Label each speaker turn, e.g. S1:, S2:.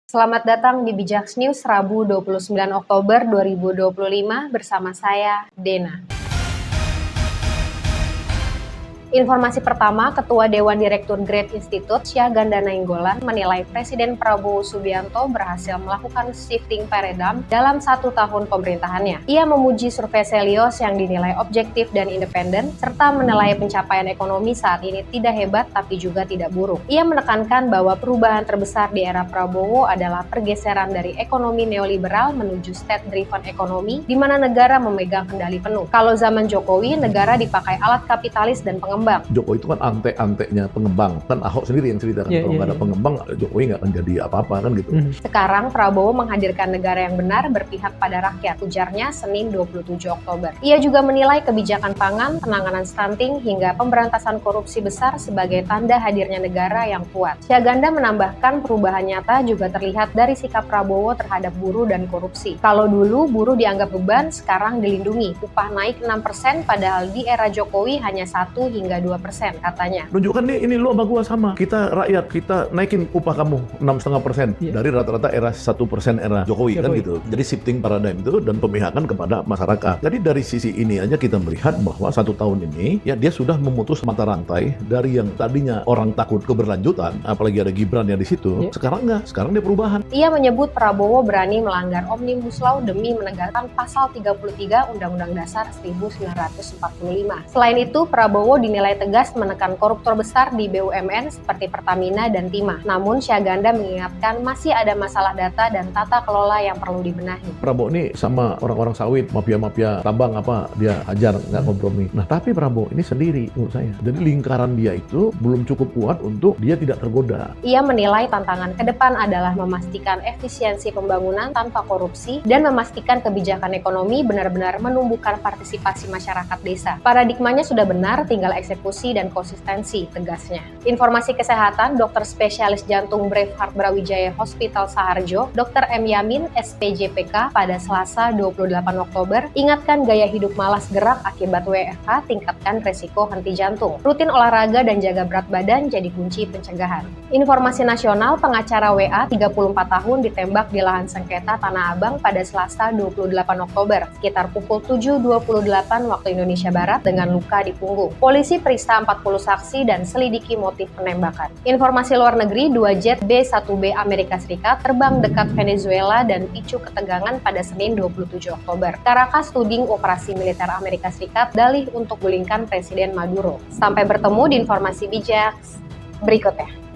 S1: Selamat datang di Bijaks News Rabu 29 Oktober 2025 bersama saya, Dena. Informasi pertama, Ketua Dewan Direktur Great Institute Syahganda Nainggolan menilai Presiden Prabowo Subianto berhasil melakukan shifting paradigm dalam 1 tahun pemerintahannya. Ia memuji survei Selios yang dinilai objektif dan independen, serta menilai pencapaian ekonomi saat ini tidak hebat tapi juga tidak buruk. Ia menekankan bahwa perubahan terbesar di era Prabowo adalah pergeseran dari ekonomi neoliberal menuju state-driven ekonomi, di mana negara memegang kendali penuh. Kalau zaman Jokowi, negara dipakai alat kapitalis dan pengembang.
S2: Jokowi itu kan ante-antenya pengembang. Kan Ahok sendiri yang cerita kan, kalau nggak ada pengembang, Jokowi nggak akan jadi apa-apa kan gitu.
S1: Sekarang Prabowo menghadirkan negara yang benar berpihak pada rakyat, ujarnya Senin 27 Oktober. Ia juga menilai kebijakan pangan, penanganan stunting, hingga pemberantasan korupsi besar sebagai tanda hadirnya negara yang kuat. Syahganda menambahkan perubahan nyata juga terlihat dari sikap Prabowo terhadap buruh dan korupsi. Kalau dulu buruh dianggap beban, sekarang dilindungi. Upah naik 6%, padahal di era Jokowi hanya 1 hingga 2%, katanya.
S2: Nunjukkan nih, ini lu sama gua sama. Kita rakyat, kita naikin upah kamu 6,5% dari rata-rata era 1% era Jokowi kan gitu. Jadi shifting paradigm itu dan pemihakan kepada masyarakat. Jadi dari sisi ini aja kita melihat bahwa 1 tahun ini ya dia sudah memutus mata rantai dari yang tadinya orang takut keberlanjutan, apalagi ada Gibran ya di situ. Sekarang enggak, sekarang dia perubahan.
S1: Ia menyebut Prabowo berani melanggar Omnibus Law demi menegakkan pasal 33 Undang-Undang Dasar 1945. Selain itu, Prabowo dinilai tegas menekan koruptor besar di BUMN seperti Pertamina dan Timah. Namun Syahganda mengingatkan masih ada masalah data dan tata kelola yang perlu dibenahi.
S2: Prabowo ini sama orang-orang sawit, mafia-mafia tambang apa, dia hajar, nggak kompromi. Nah, tapi Prabowo ini sendiri menurut saya. Jadi lingkaran dia itu belum cukup kuat untuk dia tidak tergoda.
S1: Ia menilai tantangan ke depan adalah memastikan efisiensi pembangunan tanpa korupsi dan memastikan kebijakan ekonomi benar-benar menumbuhkan partisipasi masyarakat desa. Paradigmanya sudah benar, tinggal eksekusi dan konsistensi, tegasnya. Informasi kesehatan, dokter spesialis jantung Braveheart Brawijaya Hospital Saharjo, Dr. M. Yamin, SPJPK, pada Selasa 28 Oktober, ingatkan gaya hidup malas gerak akibat WFH tingkatkan resiko henti jantung. Rutin olahraga dan jaga berat badan jadi kunci pencegahan. Informasi nasional, pengacara WA 34 tahun ditembak di lahan sengketa Tanah Abang pada Selasa 28 Oktober, sekitar pukul 7.28 waktu Indonesia Barat dengan luka di punggung. Polisi periksa 40 saksi dan selidiki motif penembakan. Informasi luar negeri, 2 jet B-1B Amerika Serikat terbang dekat Venezuela dan picu ketegangan pada Senin 27 Oktober. Caracas tuding operasi militer Amerika Serikat dalih untuk gulingkan Presiden Maduro. Sampai bertemu di informasi bijak berikutnya.